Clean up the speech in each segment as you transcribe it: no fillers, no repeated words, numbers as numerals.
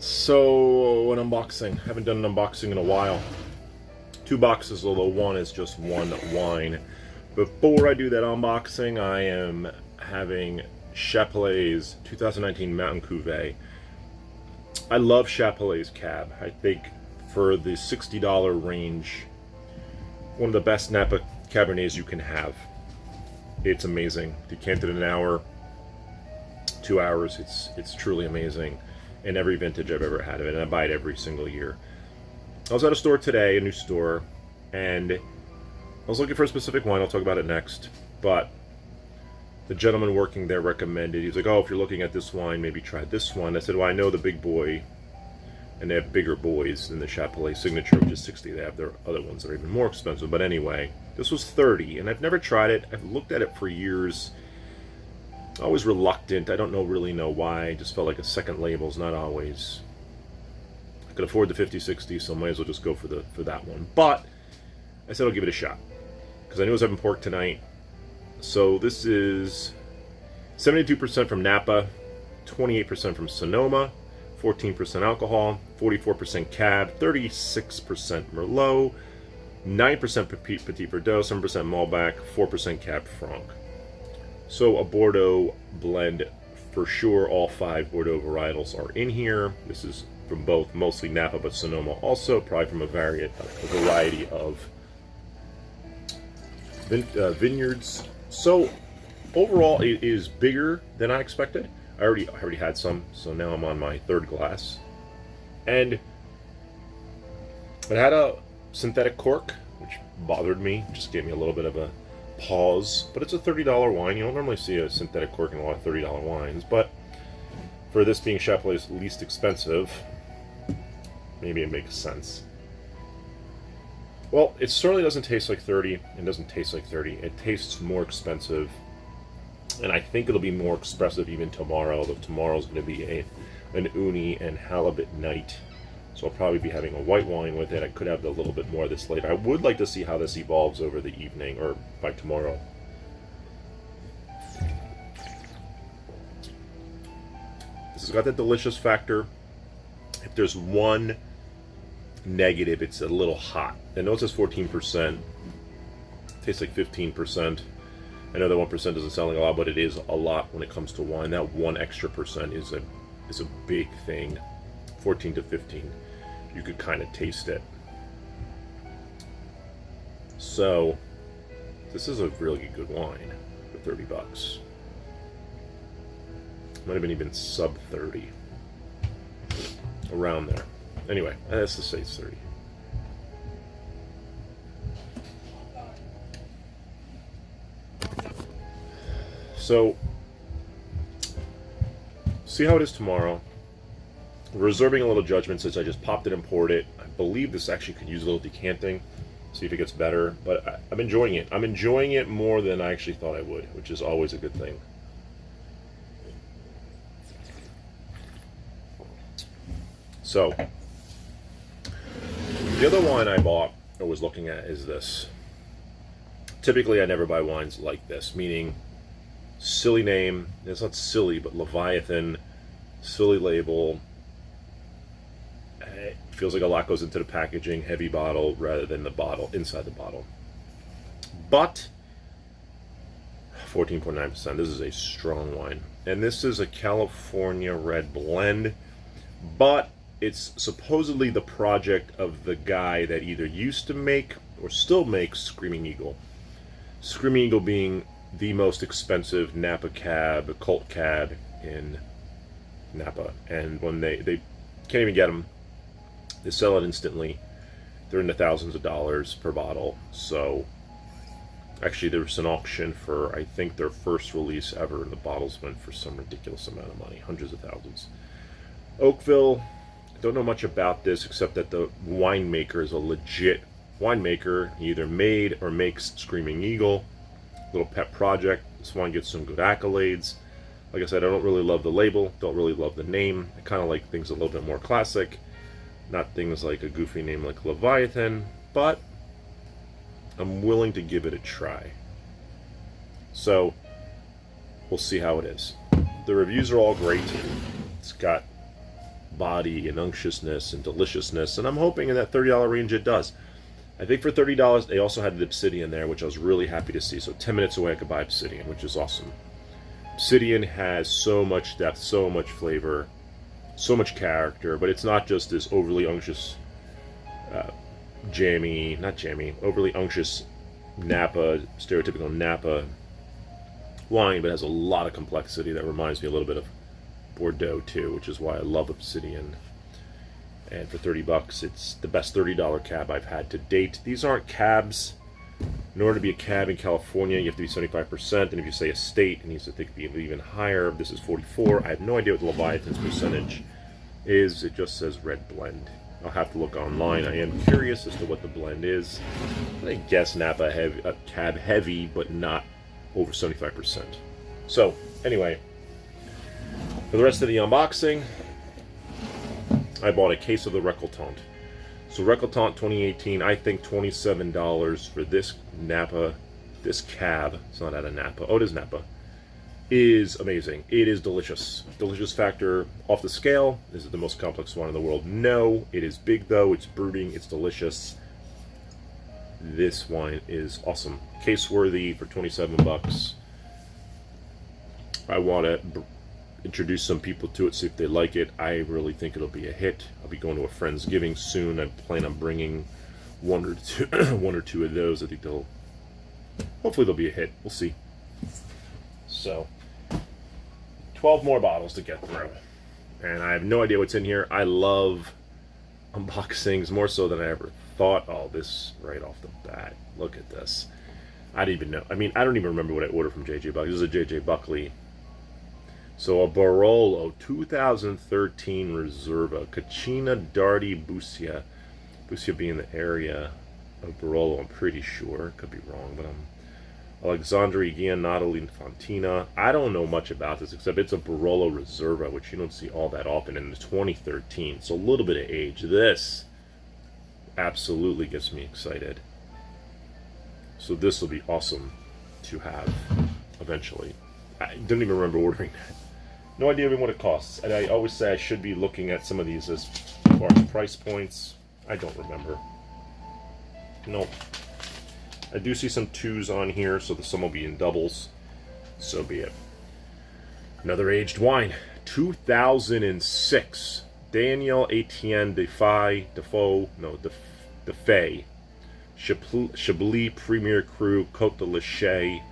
So, an unboxing. Haven't done an unboxing in a while. Two boxes, although one is just one wine. Before I do that unboxing, I am having Chapelet's 2019 Mountain Cuvée. I love Chapelet's Cab. I think for the $60 range, one of the best Napa Cabernets you can have. It's amazing. Decanted in an hour, 2 hours. It's truly amazing. In every vintage I've ever had of it, and I buy it every single year. I was at a store today, a new store, and I was looking for a specific wine. I'll talk about it next, but the gentleman working there recommended, he was like, oh, if you're looking at this wine, maybe try this one. I said, well, I know the big boy, and they have bigger boys than the Chapelet Signature, which is 60. They have their other ones that are even more expensive, but anyway, this was 30, and I've never tried it. I've looked at it for years. Always reluctant. I don't really know why. I just felt like a second label is not always. I could afford the 50-60, so I might as well just go for that one. But I said I'll give it a shot because I knew I was having pork tonight. So this is 72% from Napa, 28% from Sonoma, 14% alcohol, 44% Cab, 36% Merlot, 9% Petit Verdot, 7% Malbec, 4% Cab Franc. So a Bordeaux blend for sure. All 5 Bordeaux varietals are in here. This is from both, mostly Napa, but Sonoma also, probably from a variety of vineyards. So overall, it is bigger than I expected. I already had some, so now I'm on my 3rd glass. And it had a synthetic cork, which bothered me. Just gave me a little bit of a pause, but it's a $30 wine. You don't normally see a synthetic cork in a lot of $30 wines, but for this being Chapelet's least expensive, maybe it makes sense. Well, it certainly doesn't taste like 30 and doesn't taste like 30. It tastes more expensive, and I think it'll be more expressive even tomorrow, although tomorrow's going to be an uni and halibut night. So I'll probably be having a white wine with it. I could have a little bit more of this later. I would like to see how this evolves over the evening or by tomorrow. This has got the delicious factor. If there's one negative, it's a little hot. I know it says 14%. Tastes like 15%. I know that 1% doesn't sound like a lot, but it is a lot when it comes to wine. That 1 extra percent is a big thing. 14 to 15, you could kind of taste it. So this is a really good wine for 30 bucks. Might have been even sub 30, around there. Anyway, let's just say it's 30. So see how it is tomorrow. Reserving a little judgment since I just popped it and poured it. I believe this actually could use a little decanting, see if it gets better, but I'm enjoying it. I'm enjoying it more than I actually thought I would, which is always a good thing. So, the other wine I bought or was looking at is this. Typically I never buy wines like this, meaning silly name, it's not silly, but Leviathan, silly label. It feels like a lot goes into the packaging, heavy bottle rather than the bottle inside the bottle. But 14.9%. This is a strong wine, and this is a California red blend, but it's supposedly the project of the guy that either used to make or still makes Screaming Eagle. Screaming Eagle being the most expensive Napa cab, cult cab in Napa, and when they can't even get them. They sell it instantly. They're in the thousands of dollars per bottle. So actually there was an auction for, I think, their first release ever, and the bottles went for some ridiculous amount of money, hundreds of thousands. Oakville, I don't know much about this except that the winemaker is a legit winemaker. He either made or makes Screaming Eagle, little pet project. This wine gets some good accolades. Like I said, I don't really love the label, don't really love the name. I kind of like things a little bit more classic. Not things like a goofy name like Leviathan, but I'm willing to give it a try. So we'll see how it is. The reviews are all great. It's got body and unctuousness and deliciousness, and I'm hoping in that $30 range it does. I think for $30 they also had the Obsidian there, which I was really happy to see. So 10 minutes away I could buy Obsidian, which is awesome. Obsidian has so much depth, so much flavor, so much character, but it's not just this overly unctuous, overly unctuous Napa, stereotypical Napa wine, but has a lot of complexity that reminds me a little bit of Bordeaux too, which is why I love Obsidian. And for $30, it's the best $30 cab I've had to date. These aren't cabs. In order to be a cab in California, you have to be 75%, and if you say a state, it needs to be even higher. This is 44. I have no idea what the Leviathan's percentage is. It just says red blend. I'll have to look online. I am curious as to what the blend is. I guess Napa heavy, cab heavy, but not over 75%. So, anyway, for the rest of the unboxing, I bought a case of the Récoltant. So Récoltant 2018, I think $27 for this Napa, this cab. It's not out of Napa. Oh, it is Napa. Is amazing. It is delicious. Delicious factor off the scale. Is it the most complex wine in the world? No. It is big though. It's brooding. It's delicious. This wine is awesome. Case worthy for $27. I want to introduce some people to it, see if they like it. I really think it'll be a hit. I'll be going to a Friendsgiving soon. I plan on bringing one or two of those. I think hopefully they'll be a hit. We'll see. So 12 more bottles to get through, and I have no idea what's in here. I love unboxings more so than I ever thought. Oh, this right off the bat, look at this. I didn't even know. I mean, I don't even remember what I ordered from JJ Buckley. This is a JJ Buckley. So a Barolo 2013 Reserva, Cucina d'Arte Bussia. Bussia being the area of Barolo, I'm pretty sure. Could be wrong, but Alexandre Giannatoli Fontina. I don't know much about this, except it's a Barolo Reserva, which you don't see all that often in the 2013. So a little bit of age. This absolutely gets me excited. So this will be awesome to have eventually. I don't even remember ordering that. No idea even what it costs. And I always say I should be looking at some of these as far as price points. I don't remember. Nope. I do see some twos on here, so some will be in doubles. So be it. Another aged wine. 2006. Daniel Etienne Defay. Chablis Premier Cru Côte de Lachey.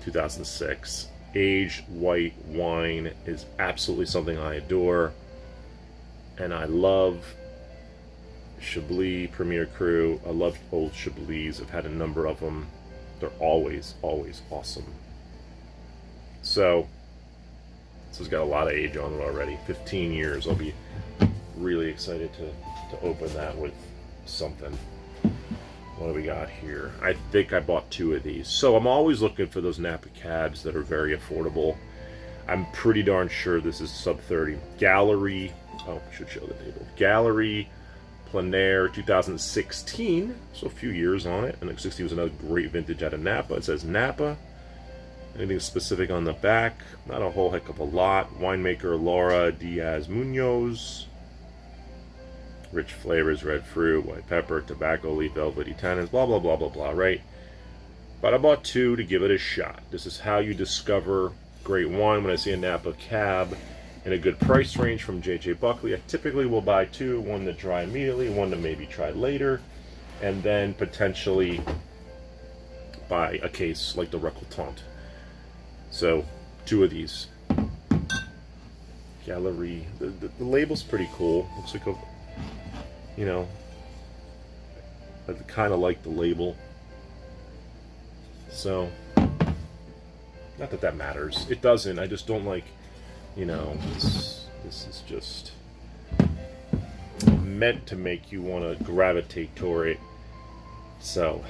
2006. Aged white wine is absolutely something I adore, and I love Chablis Premier Cru. I love old Chablis. I've had a number of them. They're always awesome. So this has got a lot of age on it already. 15 years. I'll be really excited to open that with something. What do we got here? I think I bought two of these. So I'm always looking for those Napa cabs that are very affordable. I'm pretty darn sure this is sub 30. Gallery, oh, I should show the label. Gallery Plenaire 2016. So a few years on it. And 16 was another great vintage out of Napa. It says Napa. Anything specific on the back? Not a whole heck of a lot. Winemaker Laura Diaz Munoz. Rich flavors, red fruit, white pepper, tobacco leaf, velvety tannins, blah, blah, blah, blah, blah, right? But I bought two to give it a shot. This is how you discover great wine. When I see a Napa cab in a good price range from JJ Buckley, I typically will buy two, one to try immediately, one to maybe try later, and then potentially buy a case like the Récoltant. So, two of these. Gallery, the label's pretty cool. Looks like a, you know, I kind of like the label. So, not that that matters. It doesn't. I just don't like, you know, this is just meant to make you want to gravitate toward it. So,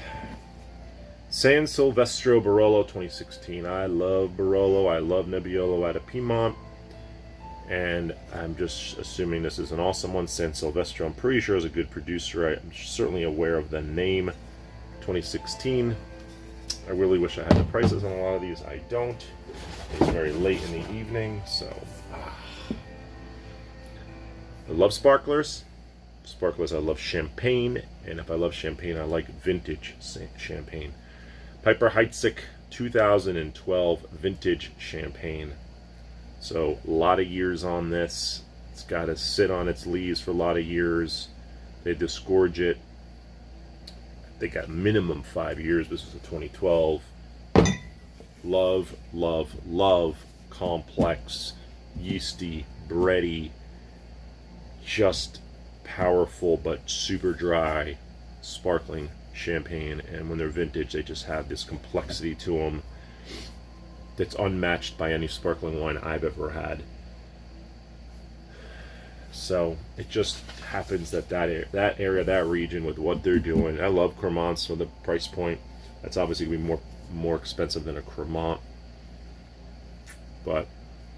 San Silvestro Barolo 2016. I love Barolo. I love Nebbiolo out of Piedmont. And I'm just assuming this is an awesome one. San Silvestro, I'm pretty sure is a good producer. I'm certainly aware of the name. 2016. I really wish I had the prices on a lot of these. I don't. It's very late in the evening, so I love sparklers. Sparklers, I love champagne. And if I love champagne, I like vintage champagne. Piper Heidsieck 2012 vintage champagne. So a lot of years on this. It's got to sit on its leaves for a lot of years. They disgorge it. They got minimum 5 years. This is a 2012. Love, love, love complex, yeasty, bready, just powerful but super dry, sparkling champagne. And when they're vintage, they just have this complexity to them that's unmatched by any sparkling wine I've ever had. So it just happens that that area, that region, with what they're doing. I love Cremant, so the price point, that's obviously going to be more expensive than a Cremant, but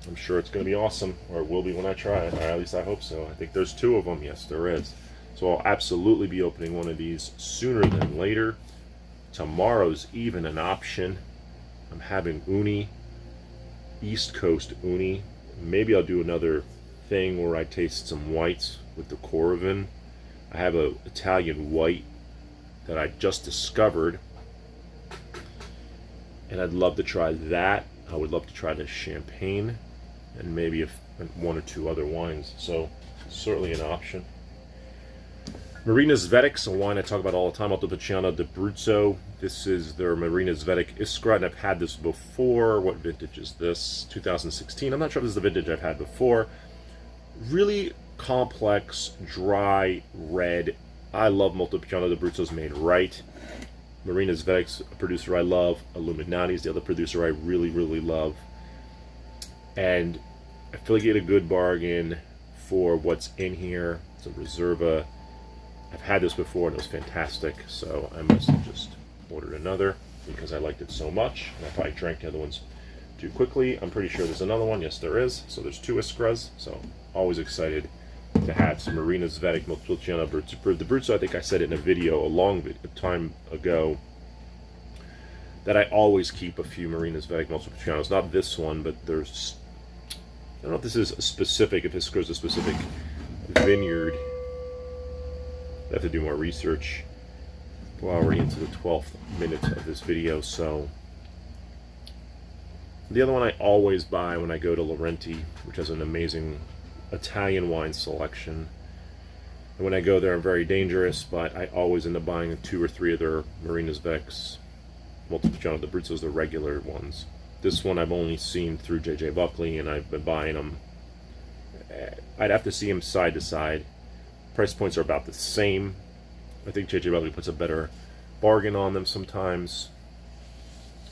I'm sure it's going to be awesome, or it will be when I try it, or at least I hope so. I think there's 2 of them. Yes, there is. So I'll absolutely be opening one of these sooner than later. Tomorrow's even an option. I'm having Uni, East Coast Uni. Maybe I'll do another thing where I taste some whites with the Coravin. I have a Italian white that I just discovered, and I'd love to try that. I would love to try the champagne, and maybe 1 or 2 other wines. So certainly an option. Marina Zvetic, a wine I talk about all the time, Montepulciano d'Abruzzo. This is their Marina Zvetic Iskra, and I've had this before. What vintage is this? 2016. I'm not sure if this is the vintage I've had before. Really complex, dry, red. I love Montepulciano d'Abruzzo's made right. Marina Zvetic's a producer I love. Illuminati's the other producer I really, really love. And I feel like you get a good bargain for what's in here. It's a Reserva. I've had this before and it was fantastic, so I must have just ordered another because I liked it so much, and I probably drank the other ones too quickly. I'm pretty sure there's another one. Yes, there is. So there's 2 Iskras, so always excited to have some Marina Zvetic Montepulciano d'Abruzzo. I think I said it in a video a time ago that I always keep a few Marina Zvetic Montepulcianos. Not this one, but there's, I don't know if this is a specific, if this goes a specific vineyard. I have to do more research. We're already into the 12th minute of this video, so the other one I always buy when I go to Laurenti, which has an amazing Italian wine selection. And when I go there, I'm very dangerous, but I always end up buying 2 or 3 of their Marina Zvetic's Montepulciano d'Abruzzo's, the regular ones. This one I've only seen through J.J. Buckley, and I've been buying them. I'd have to see them side to side. Price points are about the same. I think J.J. Buckley puts a better bargain on them sometimes.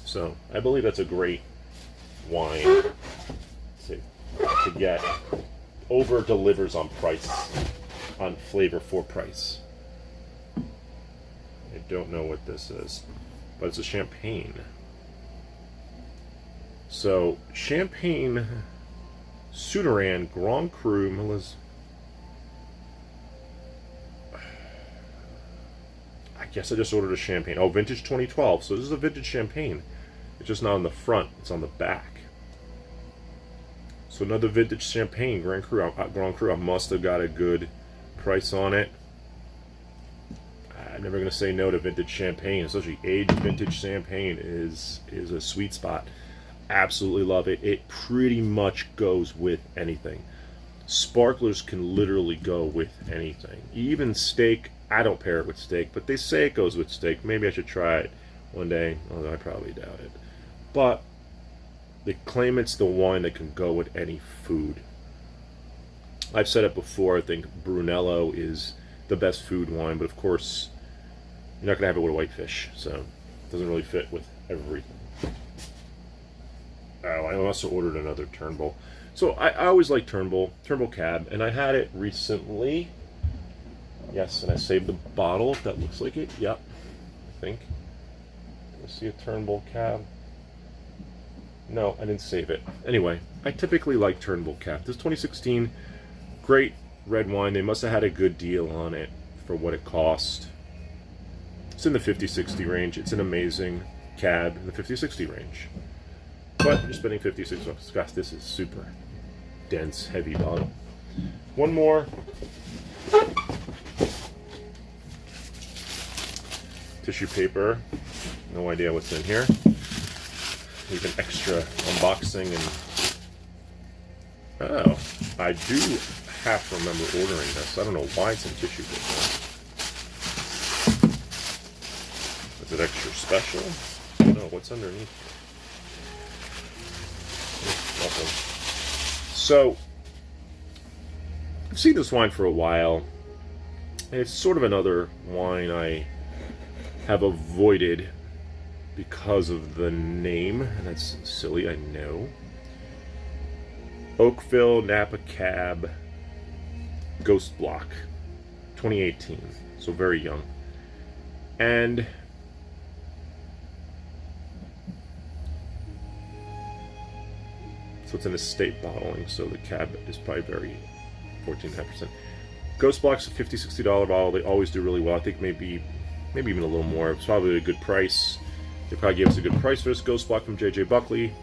So I believe that's a great wine to get. Over delivers on price, on flavor for price. I don't know what this is, but it's a champagne. So Champagne Souterrain Grand Cru Melez. I guess I just ordered a champagne. Oh, vintage 2012. So this is a vintage champagne. It's just not on the front, it's on the back. So another vintage champagne, Grand Cru. I must have got a good price on it. I'm never going to say no to vintage champagne, especially aged vintage champagne is a sweet spot. Absolutely love it. It pretty much goes with anything. Sparklers can literally go with anything. Even steak. I don't pair it with steak, but they say it goes with steak. Maybe I should try it one day, although I probably doubt it. But they claim it's the wine that can go with any food. I've said it before, I think Brunello is the best food wine, but of course, you're not going to have it with whitefish, so it doesn't really fit with everything. Oh, I also ordered another Turnbull. So I always like Turnbull Cab, and I had it recently. Yes, and I saved the bottle, if that looks like it. Yep, I think. Let's see a Turnbull Cab. No, I didn't save it. Anyway, I typically like Turnbull Cab. This 2016, great red wine. They must have had a good deal on it for what it cost. It's in the 50-60 range. It's an amazing cab in the 50-60 range. But you're spending 56 bucks. Gosh, this is super dense, heavy bottle. One more Tissue paper. No idea what's in here. Even extra unboxing and... Oh, I do have to remember ordering this. I don't know why it's in tissue paper. Is it extra special? I don't know. What's underneath? Nothing. So, I've seen this wine for a while. And it's sort of another wine I have avoided because of the name. And that's silly, I know. Oakville Napa Cab Ghost Block 2018. So very young. And so it's an estate bottling, so the cab is probably very 14.5%. Ghost Block's a $50, $60 bottle. They always do really well. I think maybe even a little more. It's probably a good price. They probably gave us a good price for this Ghost Block from J.J. Buckley.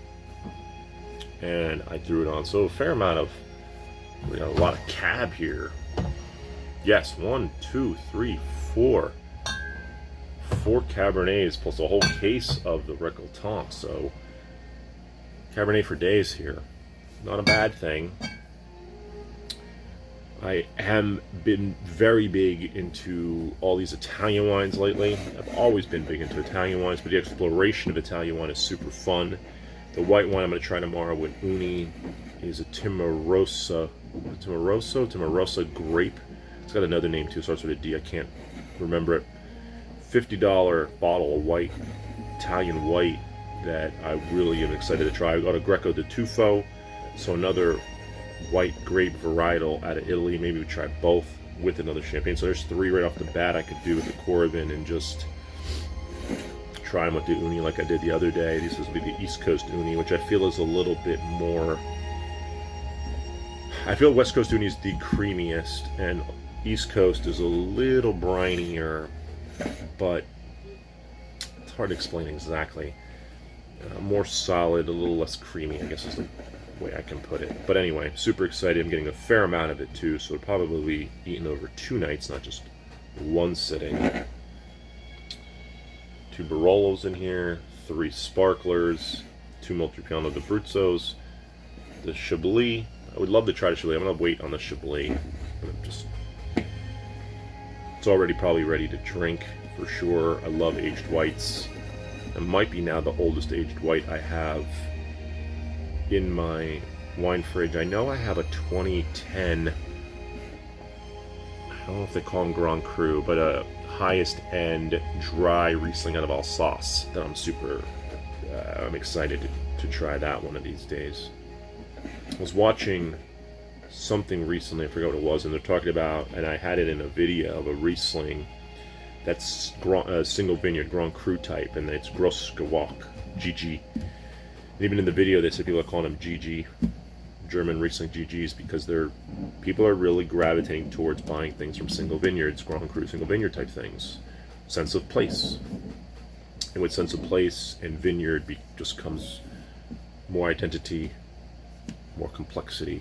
And I threw it on. So a fair amount of, we got a lot of cab here. Yes, 1, 2, 3, 4. 4 Cabernets plus a whole case of the Récoltant. So Cabernet for days here. Not a bad thing. I have been very big into all these Italian wines lately. I've always been big into Italian wines, but the exploration of Italian wine is super fun. The white wine I'm going to try tomorrow with Uni is a Timarossa grape. It's got another name too, starts with a D. I can't remember it. $50 bottle of white, Italian white, that I really am excited to try. I got a Greco di Tufo, so another white grape varietal out of Italy. Maybe we try both with another champagne. So there's 3 right off the bat I could do with the Coravin and just try them with the Uni like I did the other day. This will be the East Coast Uni, which I feel is a little bit more... I feel West Coast Uni is the creamiest, and East Coast is a little brinier, but it's hard to explain exactly. More solid, a little less creamy, I guess is the way I can put it. But anyway, super excited. I'm getting a fair amount of it too, so it'll probably be eaten over 2 nights, not just one sitting. 2 Barolos in here, 3 Sparklers, 2 Moltrepiano d'Abruzzos, the Chablis. I would love to try the Chablis. I'm going to wait on the Chablis. It's already probably ready to drink for sure. I love aged whites. It might be now the oldest aged white I have in my wine fridge. I know I have a 2010, I don't know if they call them Grand Cru, but a highest end dry Riesling out of Alsace that I'm super, I'm excited to try that one of these days. I was watching something recently, I forgot what it was, and they're talking about, and I had it in a video of a Riesling that's single vineyard Grand Cru type, and it's Grossgewach, GG. And even in the video, they said people are calling them GG, German Riesling GGs, because people are really gravitating towards buying things from single vineyards, Grand Cru single vineyard type things. Sense of place. And with sense of place and vineyard just comes more identity, more complexity,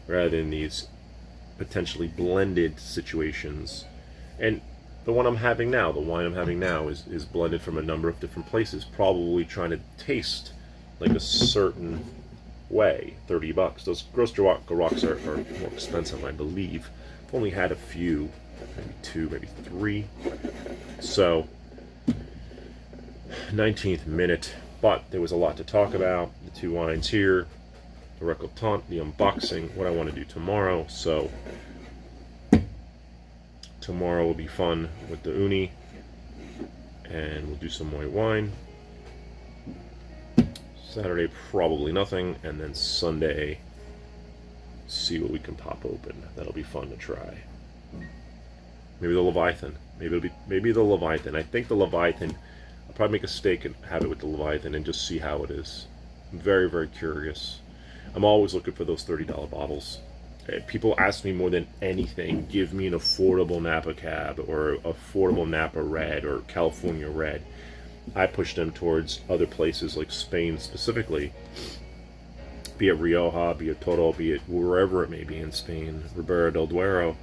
rather than these potentially blended situations. And the one I'm having now, the wine I'm having now, is blended from a number of different places, probably trying to taste like a certain way. $30. Those Grossgewachs are more expensive, I believe. I've only had a few, maybe 2, maybe 3. So, 19th minute, but there was a lot to talk about. The 2 wines here, the Récoltant, the unboxing, what I want to do tomorrow. So tomorrow will be fun with the Uni, and we'll do some white wine. Saturday, probably nothing, and then Sunday, see what we can pop open. That'll be fun to try. Maybe the Leviathan. Maybe the Leviathan. I think the Leviathan, I'll probably make a steak and have it with the Leviathan and just see how it is. I'm very, very curious. I'm always looking for those $30 bottles. People ask me more than anything, give me an affordable Napa Cab or affordable Napa Red or California Red. I push them towards other places like Spain specifically, be it Rioja, be it Toro, be it wherever it may be in Spain, Ribera del Duero.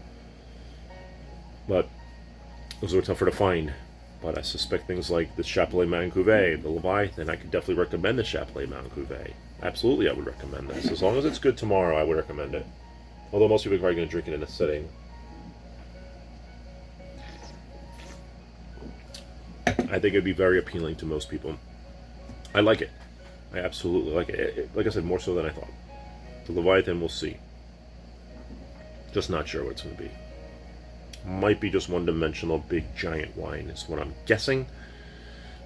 but those were tougher to find. But I suspect things like the Chapelet Mountain Cuvée, the Leviathan, I could definitely recommend the Chapelet Mountain Cuvée. Absolutely, I would recommend this. As long as it's good tomorrow, I would recommend it. Although most people are probably going to drink it in a sitting. I think it'd be very appealing to most people. I like it. I absolutely like it. Like I said, more so than I thought. The Leviathan, we'll see. Just not sure what it's going to be. Might be just one-dimensional, big, giant wine is what I'm guessing.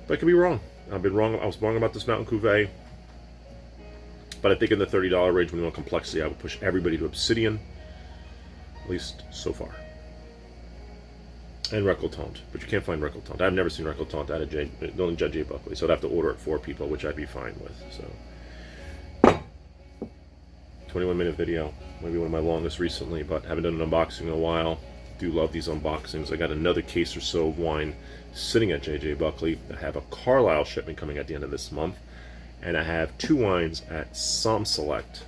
But I could be wrong. I've been wrong. I was wrong about this Mountain Cuvée. But I think in the $30 range, when you want complexity, I would push everybody to Obsidian. At least so far. And Récoltant. But you can't find Récoltant. I've never seen Récoltant out of only J.J. Buckley. So I'd have to order it for people, which I'd be fine with. So 21-minute video. Maybe one of my longest recently, but haven't done an unboxing in a while. Do love these unboxings. I got another case or so of wine sitting at J.J. Buckley. I have a Carlisle shipment coming at the end of this month. And I have 2 wines at Somm Select,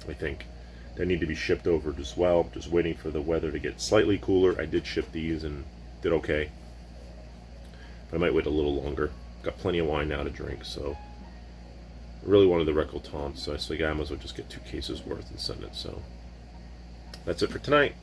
I think, that need to be shipped over as well. Just waiting for the weather to get slightly cooler. I did ship these and did okay. But I might wait a little longer. Got plenty of wine now to drink, so I really wanted the Récoltant, so I said, yeah, I might as well just get 2 cases worth and send it. So that's it for tonight.